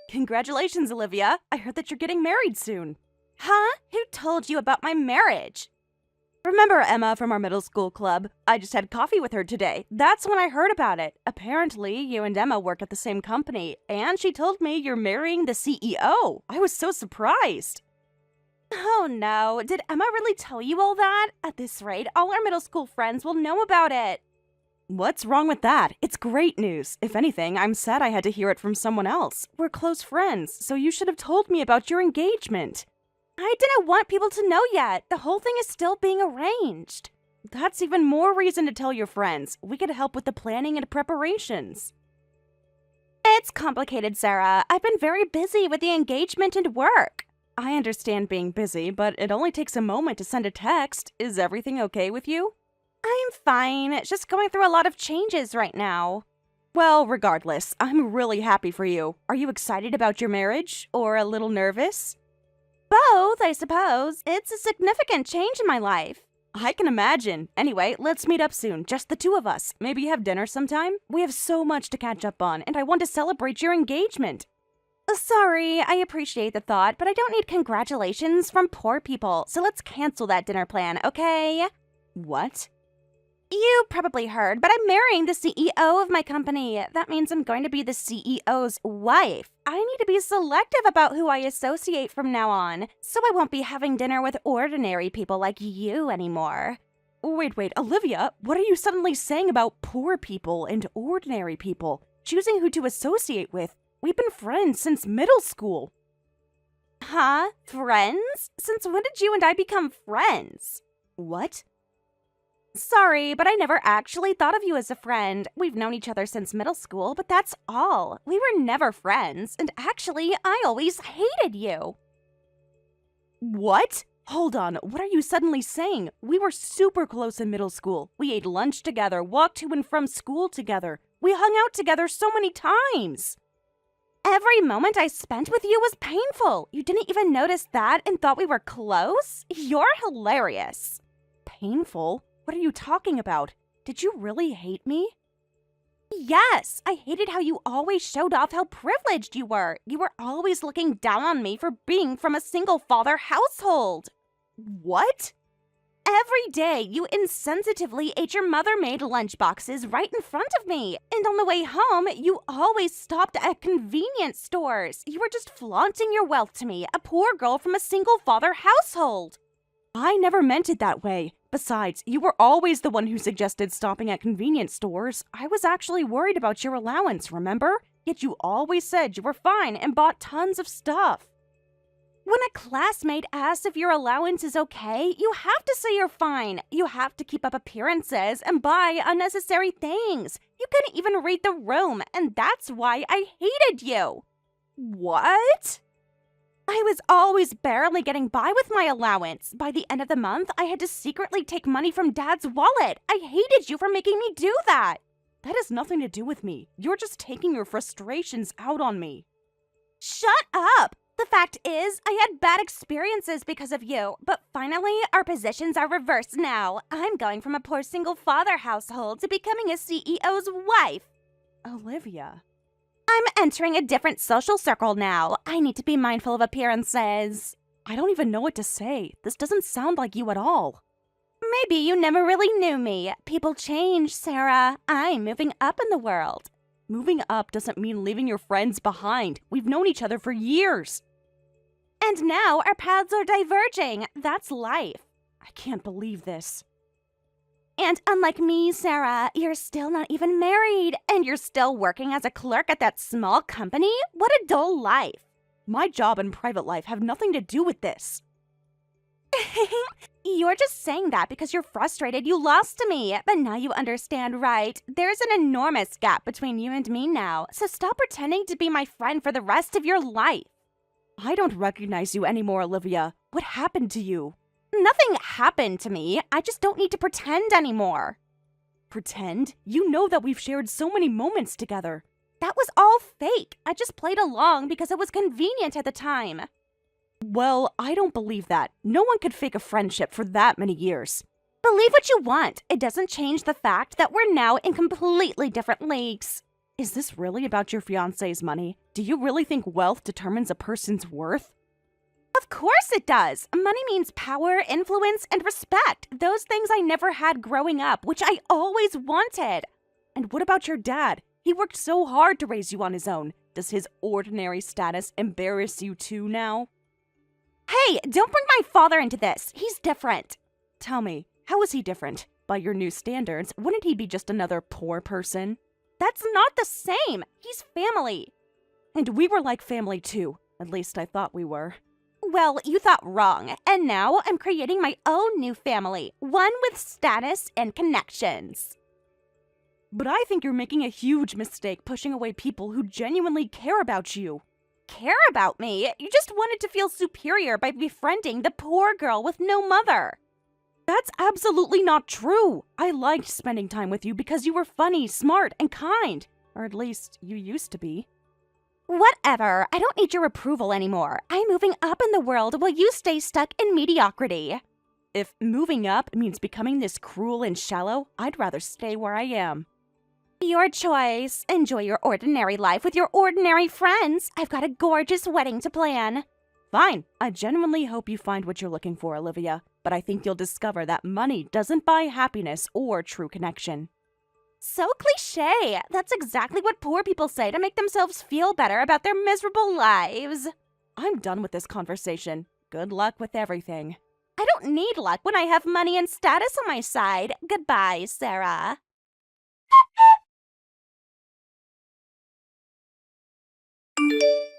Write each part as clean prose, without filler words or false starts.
Congratulations, Olivia. I heard that you're getting married soon. Huh? Who told you about my marriage? Remember Emma from our middle school club? I just had coffee with her today. That's when I heard about it. Apparently, you and Emma work at the same company, and she told me you're marrying the CEO. I was so surprised. Oh no, did Emma really tell you all that? At this rate, all our middle school friends will know about it. What's wrong with that? It's great news. If anything, I'm sad I had to hear it from someone else. We're close friends, so you should have told me about your engagement. I didn't want people to know yet. The whole thing is still being arranged. That's even more reason to tell your friends. We could help with the planning and preparations. It's complicated, Sarah. I've been very busy with the engagement and work. I understand being busy, but it only takes a moment to send a text. Is everything okay with you? I'm fine. It's just going through a lot of changes right now. Well, regardless, I'm really happy for you. Are you excited about your marriage? Or a little nervous? Both, I suppose. It's a significant change in my life. I can imagine. Anyway, let's meet up soon, just the two of us. Maybe have dinner sometime? We have so much to catch up on, and I want to celebrate your engagement. Sorry, I appreciate the thought, but I don't need congratulations from poor people, so let's cancel that dinner plan, okay? What? You probably heard, but I'm marrying the CEO of my company. That means I'm going to be the CEO's wife. I need to be selective about who I associate from now on, so I won't be having dinner with ordinary people like you anymore. Wait, Olivia, what are you suddenly saying about poor people and ordinary people? Choosing who to associate with? We've been friends since middle school. Huh? Friends? Since when did you and I become friends? What? Sorry, but I never actually thought of you as a friend. We've known each other since middle school, but that's all. We were never friends, and actually, I always hated you. What? Hold on, what are you suddenly saying? We were super close in middle school. We ate lunch together, walked to and from school together. We hung out together so many times. Every moment I spent with you was painful. You didn't even notice that and thought we were close? You're hilarious. Painful? What are you talking about? Did you really hate me? Yes, I hated how you always showed off how privileged you were. You were always looking down on me for being from a single-father household. What? Every day, you insensitively ate your mother-made lunchboxes right in front of me. And on the way home, you always stopped at convenience stores. You were just flaunting your wealth to me, a poor girl from a single-father household. I never meant it that way. Besides, you were always the one who suggested stopping at convenience stores. I was actually worried about your allowance, remember? Yet you always said you were fine and bought tons of stuff. When a classmate asks if your allowance is okay, you have to say you're fine. You have to keep up appearances and buy unnecessary things. You couldn't even read the room, and that's why I hated you. What? I was always barely getting by with my allowance. By the end of the month, I had to secretly take money from Dad's wallet. I hated you for making me do that. That has nothing to do with me. You're just taking your frustrations out on me. Shut up! The fact is, I had bad experiences because of you, but finally, our positions are reversed now. I'm going from a poor single-father household to becoming a CEO's wife. Olivia. I'm entering a different social circle now. I need to be mindful of appearances. I don't even know what to say. This doesn't sound like you at all. Maybe you never really knew me. People change, Sarah. I'm moving up in the world. Moving up doesn't mean leaving your friends behind. We've known each other for years. And now our paths are diverging. That's life. I can't believe this. And unlike me, Sarah, you're still not even married, and you're still working as a clerk at that small company? What a dull life. My job and private life have nothing to do with this. You're just saying that because you're frustrated you lost to me, but now you understand, right? There's an enormous gap between you and me now, so stop pretending to be my friend for the rest of your life. I don't recognize you anymore, Olivia. What happened to you? Nothing happened to me. I just don't need to pretend anymore. Pretend? You know that we've shared so many moments together. That was all fake. I just played along because it was convenient at the time. Well, I don't believe that. No one could fake a friendship for that many years. Believe what you want. It doesn't change the fact that we're now in completely different leagues. Is this really about your fiancé's money? Do you really think wealth determines a person's worth? Of course it does! Money means power, influence, and respect. Those things I never had growing up, which I always wanted. And what about your dad? He worked so hard to raise you on his own. Does his ordinary status embarrass you too now? Hey, don't bring my father into this. He's different. Tell me, how is he different? By your new standards, wouldn't he be just another poor person? That's not the same. He's family. And we were like family too. At least I thought we were. Well, you thought wrong. And now I'm creating my own new family. One with status and connections. But I think you're making a huge mistake pushing away people who genuinely care about you. Care about me? You just wanted to feel superior by befriending the poor girl with no mother. That's absolutely not true. I liked spending time with you because you were funny, smart, and kind. Or at least you used to be. Whatever. I don't need your approval anymore. I'm moving up in the world while you stay stuck in mediocrity. If moving up means becoming this cruel and shallow, I'd rather stay where I am. Your choice. Enjoy your ordinary life with your ordinary friends. I've got a gorgeous wedding to plan. Fine. I genuinely hope you find what you're looking for, Olivia. But I think you'll discover that money doesn't buy happiness or true connection. So cliché. That's exactly what poor people say to make themselves feel better about their miserable lives. I'm done with this conversation. Good luck with everything. I don't need luck when I have money and status on my side. Goodbye, Sarah.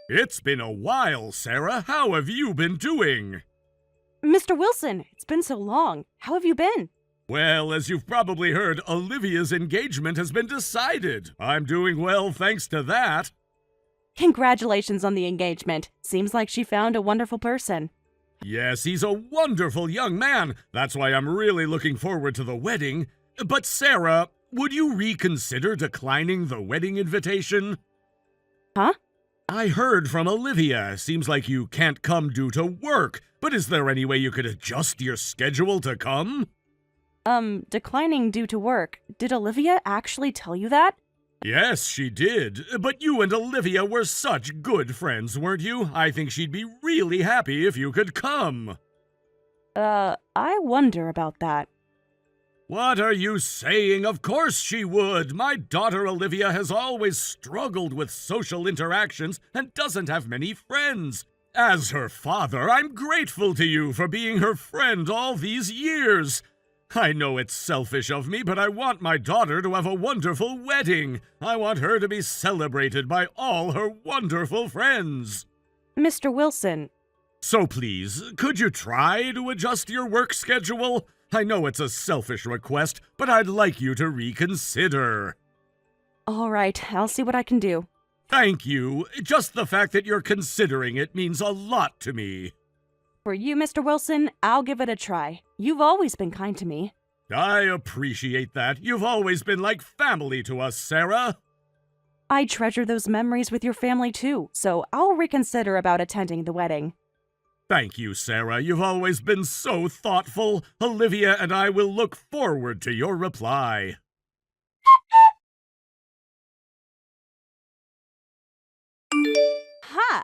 It's been a while, Sarah. How have you been doing? Mr. Wilson, it's been so long. How have you been? Well, as you've probably heard, Olivia's engagement has been decided. I'm doing well thanks to that. Congratulations on the engagement. Seems like she found a wonderful person. Yes, he's a wonderful young man. That's why I'm really looking forward to the wedding. But Sarah, would you reconsider declining the wedding invitation? Huh? I heard from Olivia. Seems like you can't come due to work. But is there any way you could adjust your schedule to come? Declining due to work. Did Olivia actually tell you that? Yes, she did. But you and Olivia were such good friends, weren't you? I think she'd be really happy if you could come. I wonder about that. What are you saying? Of course she would. My daughter Olivia has always struggled with social interactions and doesn't have many friends. As her father, I'm grateful to you for being her friend all these years. I know it's selfish of me, but I want my daughter to have a wonderful wedding. I want her to be celebrated by all her wonderful friends. Mr. Wilson. So please, could you try to adjust your work schedule? I know it's a selfish request, but I'd like you to reconsider. All right, I'll see what I can do. Thank you. Just the fact that you're considering it means a lot to me. For you, Mr. Wilson, I'll give it a try. You've always been kind to me. I appreciate that. You've always been like family to us, Sarah. I treasure those memories with your family too, so I'll reconsider about attending the wedding. Thank you, Sarah. You've always been so thoughtful. Olivia and I will look forward to your reply. Huh.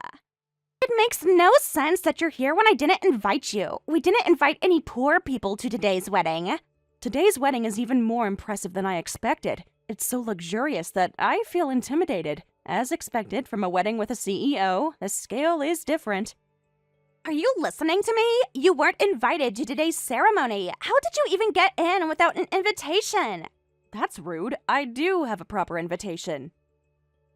It makes no sense that you're here when I didn't invite you. We didn't invite any poor people to today's wedding. Today's wedding is even more impressive than I expected. It's so luxurious that I feel intimidated. As expected from a wedding with a CEO, the scale is different. Are you listening to me? You weren't invited to today's ceremony. How did you even get in without an invitation? That's rude. I do have a proper invitation.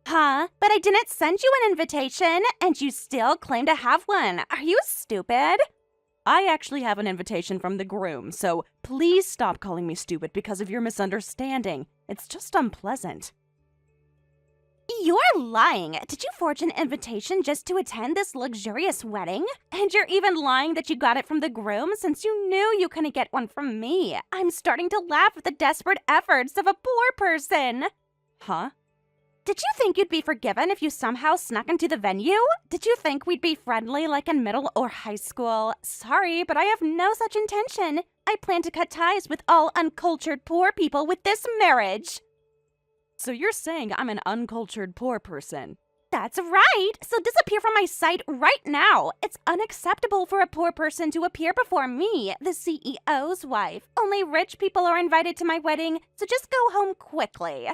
Huh? But I didn't send you an invitation, and you still claim to have one. Are you stupid? I actually have an invitation from the groom, so please stop calling me stupid because of your misunderstanding. It's just unpleasant. You're lying. Did you forge an invitation just to attend this luxurious wedding? And you're even lying that you got it from the groom since you knew you couldn't get one from me. I'm starting to laugh at the desperate efforts of a poor person. Huh? Did you think you'd be forgiven if you somehow snuck into the venue? Did you think we'd be friendly like in middle or high school? Sorry, but I have no such intention. I plan to cut ties with all uncultured poor people with this marriage. So you're saying I'm an uncultured poor person? That's right! So disappear from my sight right now! It's unacceptable for a poor person to appear before me, the CEO's wife. Only rich people are invited to my wedding, so just go home quickly.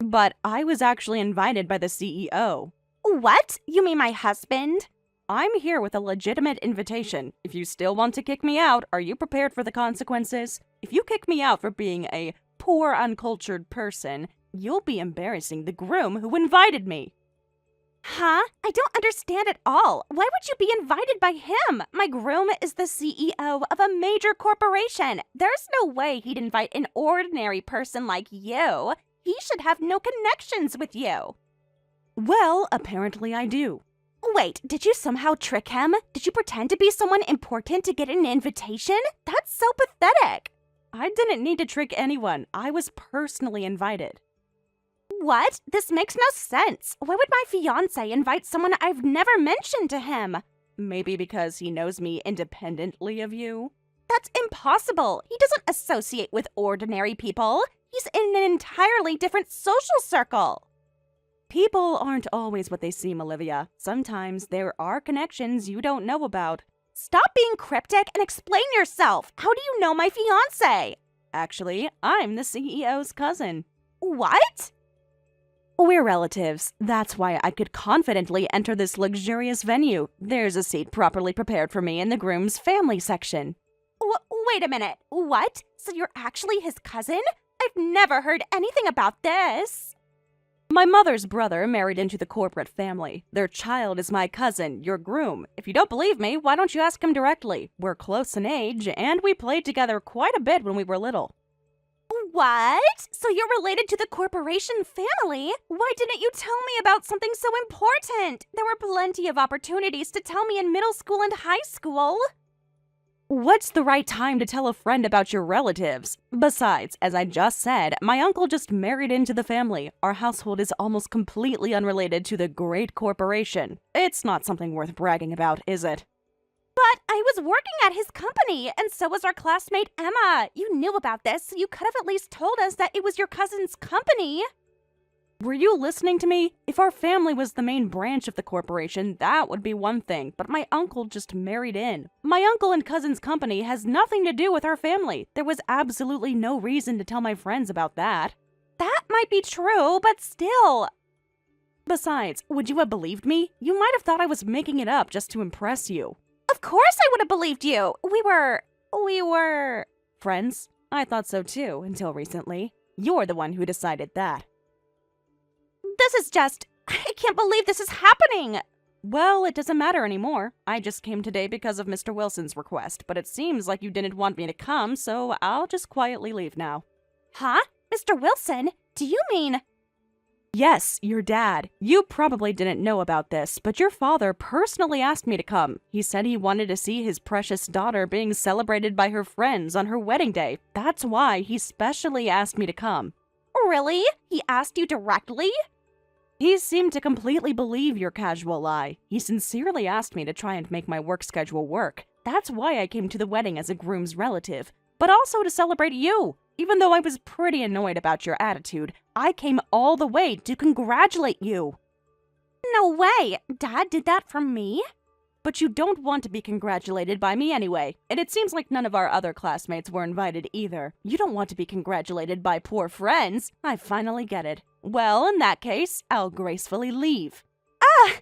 But I was actually invited by the CEO. What? You mean my husband? I'm here with a legitimate invitation. If you still want to kick me out, are you prepared for the consequences? If you kick me out for being a poor, uncultured person, you'll be embarrassing the groom who invited me. Huh? I don't understand at all. Why would you be invited by him? My groom is the CEO of a major corporation. There's no way he'd invite an ordinary person like you. He should have no connections with you. Well, apparently I do. Wait, did you somehow trick him? Did you pretend to be someone important to get an invitation? That's so pathetic. I didn't need to trick anyone. I was personally invited. What? This makes no sense. Why would my fiancé invite someone I've never mentioned to him? Maybe because he knows me independently of you? That's impossible. He doesn't associate with ordinary people. He's in an entirely different social circle. People aren't always what they seem, Olivia. Sometimes there are connections you don't know about. Stop being cryptic and explain yourself. How do you know my fiancé? Actually, I'm the CEO's cousin. What? We're relatives. That's why I could confidently enter this luxurious venue. There's a seat properly prepared for me in the groom's family section. Wait a minute. What? So you're actually his cousin? I've never heard anything about this. My mother's brother married into the corporate family. Their child is my cousin, your groom. If you don't believe me, why don't you ask him directly? We're close in age, and we played together quite a bit when we were little. What? So you're related to the corporation family? Why didn't you tell me about something so important? There were plenty of opportunities to tell me in middle school and high school. What's the right time to tell a friend about your relatives? Besides, as I just said, my uncle just married into the family. Our household is almost completely unrelated to the great corporation. It's not something worth bragging about, is it? But I was working at his company, and so was our classmate Emma. You knew about this, so you could have at least told us that it was your cousin's company. Were you listening to me? If our family was the main branch of the corporation, that would be one thing, but my uncle just married in. My uncle and cousin's company has nothing to do with our family. There was absolutely no reason to tell my friends about that. That might be true, but still. Besides, would you have believed me? You might have thought I was making it up just to impress you. Of course I would have believed you. We were... Friends? I thought so too, until recently. You're the one who decided that. This is just... I can't believe this is happening! Well, it doesn't matter anymore. I just came today because of Mr. Wilson's request, but it seems like you didn't want me to come, so I'll just quietly leave now. Huh? Mr. Wilson? Do you mean... Yes, your dad. You probably didn't know about this, but your father personally asked me to come. He said he wanted to see his precious daughter being celebrated by her friends on her wedding day. That's why he specially asked me to come. Really? He asked you directly? He seemed to completely believe your casual lie. He sincerely asked me to try and make my work schedule work. That's why I came to the wedding as a groom's relative, but also to celebrate you. Even though I was pretty annoyed about your attitude, I came all the way to congratulate you. No way! Dad did that for me? But you don't want to be congratulated by me anyway, and it seems like none of our other classmates were invited either. You don't want to be congratulated by poor friends. I finally get it. Well, in that case, I'll gracefully leave. Ah!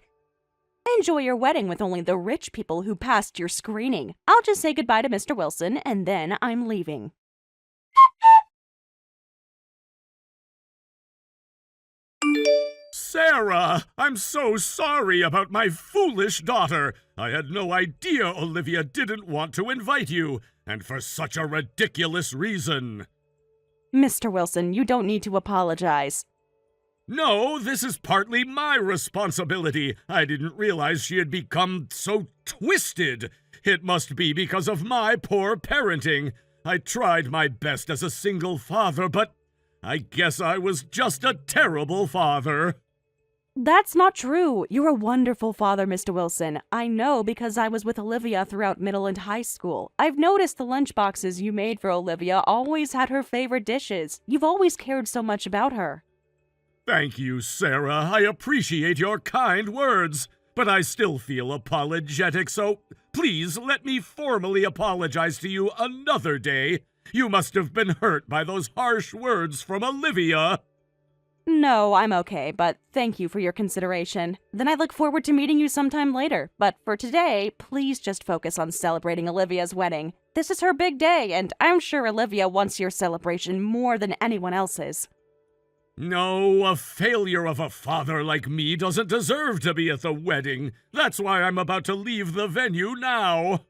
Enjoy your wedding with only the rich people who passed your screening. I'll just say goodbye to Mr. Wilson, and then I'm leaving. Sarah, I'm so sorry about my foolish daughter. I had no idea Olivia didn't want to invite you, and for such a ridiculous reason. Mr. Wilson, you don't need to apologize. No, this is partly my responsibility. I didn't realize she had become so twisted. It must be because of my poor parenting. I tried my best as a single father, but I guess I was just a terrible father. That's not true. You're a wonderful father, Mr. Wilson. I know because I was with Olivia throughout middle and high school. I've noticed the lunchboxes you made for Olivia always had her favorite dishes. You've always cared so much about her. Thank you, Sarah. I appreciate your kind words, but I still feel apologetic, so please let me formally apologize to you another day. You must have been hurt by those harsh words from Olivia. No, I'm okay, but thank you for your consideration. Then I look forward to meeting you sometime later. But for today, please just focus on celebrating Olivia's wedding. This is her big day, and I'm sure Olivia wants your celebration more than anyone else's. No, a failure of a father like me doesn't deserve to be at the wedding. That's why I'm about to leave the venue now.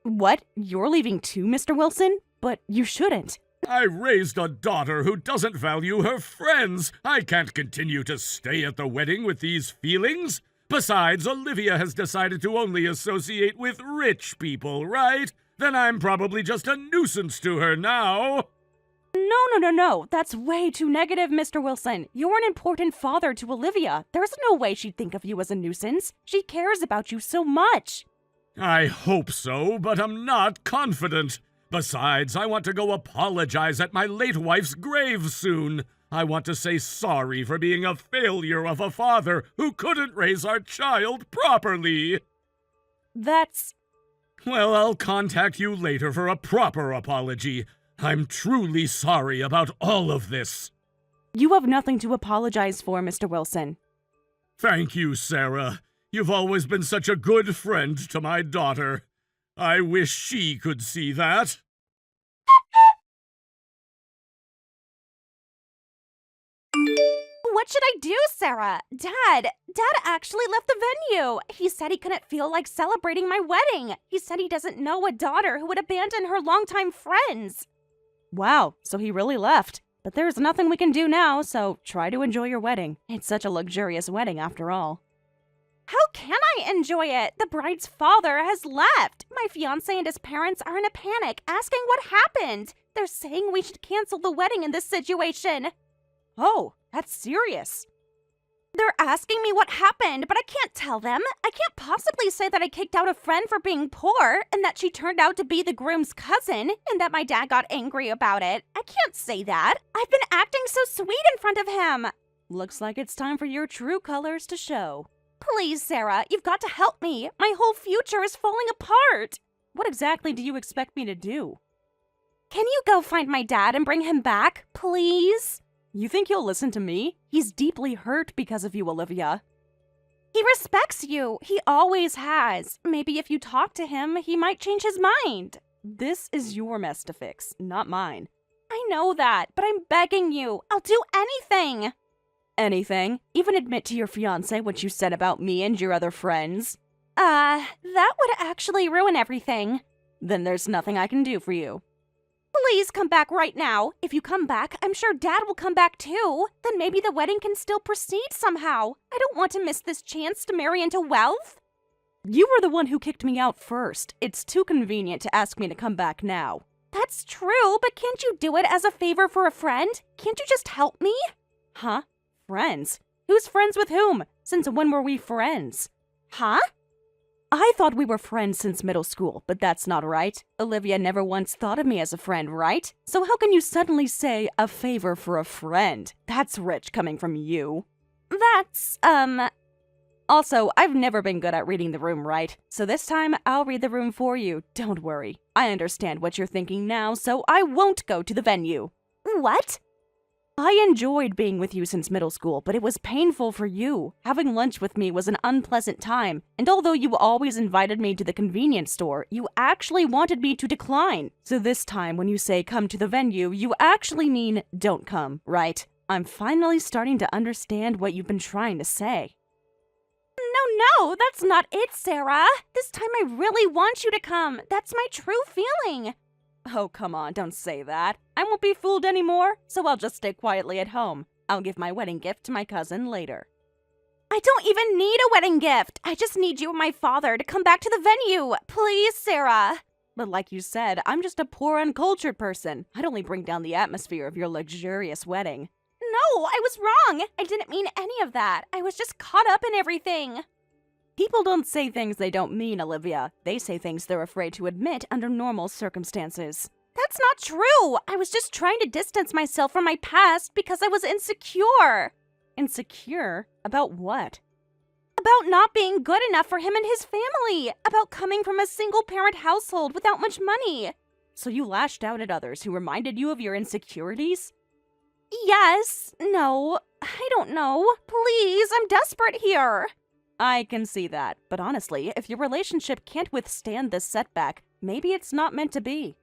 What? You're leaving too, Mr. Wilson? But you shouldn't. I raised a daughter who doesn't value her friends. I can't continue to stay at the wedding with these feelings. Besides, Olivia has decided to only associate with rich people, right? Then I'm probably just a nuisance to her now. No. That's way too negative, Mr. Wilson. You're an important father to Olivia. There's no way she'd think of you as a nuisance. She cares about you so much. I hope so, but I'm not confident. Besides, I want to go apologize at my late wife's grave soon. I want to say sorry for being a failure of a father who couldn't raise our child properly. That's... Well, I'll contact you later for a proper apology. I'm truly sorry about all of this. You have nothing to apologize for, Mr. Wilson. Thank you, Sarah. You've always been such a good friend to my daughter. I wish she could see that. What should I do, Sarah? Dad actually left the venue. He said he couldn't feel like celebrating my wedding. He said he doesn't know a daughter who would abandon her longtime friends. Wow, so he really left. But there's nothing we can do now, so try to enjoy your wedding. It's such a luxurious wedding after all. How can I enjoy it? The bride's father has left. My fiancé and his parents are in a panic, asking what happened. They're saying we should cancel the wedding in this situation. Oh, that's serious. They're asking me what happened, but I can't tell them. I can't possibly say that I kicked out a friend for being poor, and that she turned out to be the groom's cousin, and that my dad got angry about it. I can't say that. I've been acting so sweet in front of him. Looks like it's time for your true colors to show. Please, Sarah, you've got to help me. My whole future is falling apart. What exactly do you expect me to do? Can you go find my dad and bring him back, please? You think he'll listen to me? He's deeply hurt because of you, Olivia. He respects you. He always has. Maybe if you talk to him, he might change his mind. This is your mess to fix, not mine. I know that, but I'm begging you. I'll do anything. Anything? Even admit to your fiancé what you said about me and your other friends? That would actually ruin everything. Then there's nothing I can do for you. Please come back right now. If you come back, I'm sure Dad will come back too. Then maybe the wedding can still proceed somehow. I don't want to miss this chance to marry into wealth. You were the one who kicked me out first. It's too convenient to ask me to come back now. That's true, but can't you do it as a favor for a friend? Can't you just help me? Huh? Friends? Who's friends with whom? Since when were we friends? Huh? I thought we were friends since middle school, but that's not right. Olivia never once thought of me as a friend, right? So how can you suddenly say a favor for a friend? That's rich coming from you. That's, Also, I've never been good at reading the room, right? So this time, I'll read the room for you. Don't worry. I understand what you're thinking now, so I won't go to the venue. What? I enjoyed being with you since middle school, but it was painful for you. Having lunch with me was an unpleasant time, and although you always invited me to the convenience store, you actually wanted me to decline. So this time, when you say come to the venue, you actually mean don't come, right? I'm finally starting to understand what you've been trying to say. No, that's not it, Sarah. This time I really want you to come. That's my true feeling. Oh, come on, don't say that. I won't be fooled anymore, so I'll just stay quietly at home. I'll give my wedding gift to my cousin later. I don't even need a wedding gift. I just need you and my father to come back to the venue. Please, Sarah. But like you said, I'm just a poor, uncultured person. I'd only bring down the atmosphere of your luxurious wedding. No, I was wrong. I didn't mean any of that. I was just caught up in everything. People don't say things they don't mean, Olivia. They say things they're afraid to admit under normal circumstances. That's not true. I was just trying to distance myself from my past because I was insecure. Insecure? About what? About not being good enough for him and his family. About coming from a single-parent household without much money. So you lashed out at others who reminded you of your insecurities? Yes. No. I don't know. Please, I'm desperate here. I can see that, but honestly, if your relationship can't withstand this setback, maybe it's not meant to be.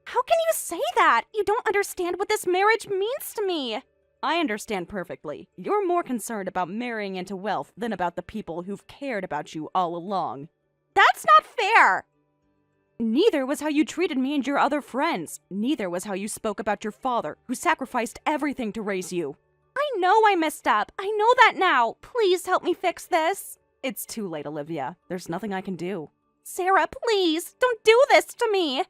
How can you say that? You don't understand what this marriage means to me. I understand perfectly. You're more concerned about marrying into wealth than about the people who've cared about you all along. That's not fair! Neither was how you treated me and your other friends. Neither was how you spoke about your father, who sacrificed everything to raise you. I know I messed up. I know that now. Please help me fix this. It's too late, Olivia. There's nothing I can do. Sarah, please, don't do this to me.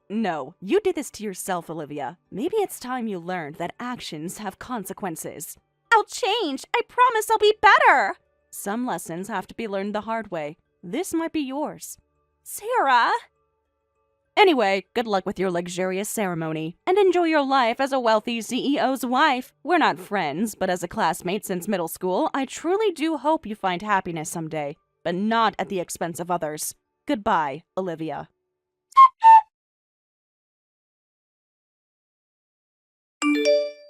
No, you did this to yourself, Olivia. Maybe it's time you learned that actions have consequences. I'll change. I promise I'll be better. Some lessons have to be learned the hard way. This might be yours. Sarah! Anyway, good luck with your luxurious ceremony, and enjoy your life as a wealthy CEO's wife. We're not friends, but as a classmate since middle school, I truly do hope you find happiness someday, but not at the expense of others. Goodbye, Olivia.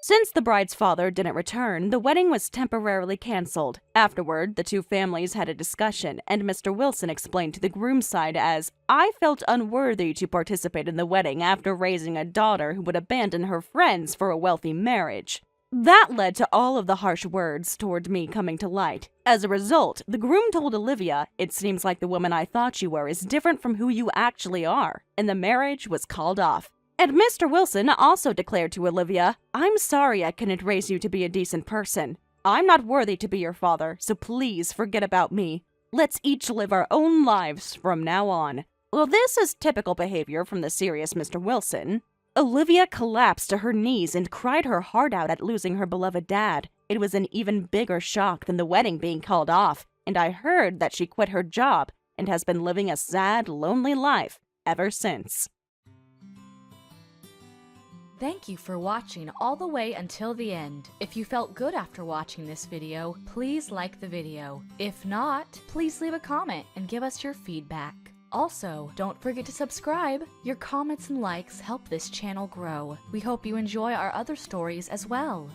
Since the bride's father didn't return, the wedding was temporarily canceled. Afterward, the two families had a discussion, and Mr. Wilson explained to the groom's side as, "I felt unworthy to participate in the wedding after raising a daughter who would abandon her friends for a wealthy marriage." That led to all of the harsh words toward me coming to light. As a result, the groom told Olivia, "It seems like the woman I thought you were is different from who you actually are," and the marriage was called off. And Mr. Wilson also declared to Olivia, "I'm sorry I couldn't raise you to be a decent person. I'm not worthy to be your father, so please forget about me. Let's each live our own lives from now on." Well, this is typical behavior from the serious Mr. Wilson. Olivia collapsed to her knees and cried her heart out at losing her beloved dad. It was an even bigger shock than the wedding being called off, and I heard that she quit her job and has been living a sad, lonely life ever since. Thank you for watching all the way until the end. If you felt good after watching this video, please like the video. If not, please leave a comment and give us your feedback. Also, don't forget to subscribe. Your comments and likes help this channel grow. We hope you enjoy our other stories as well.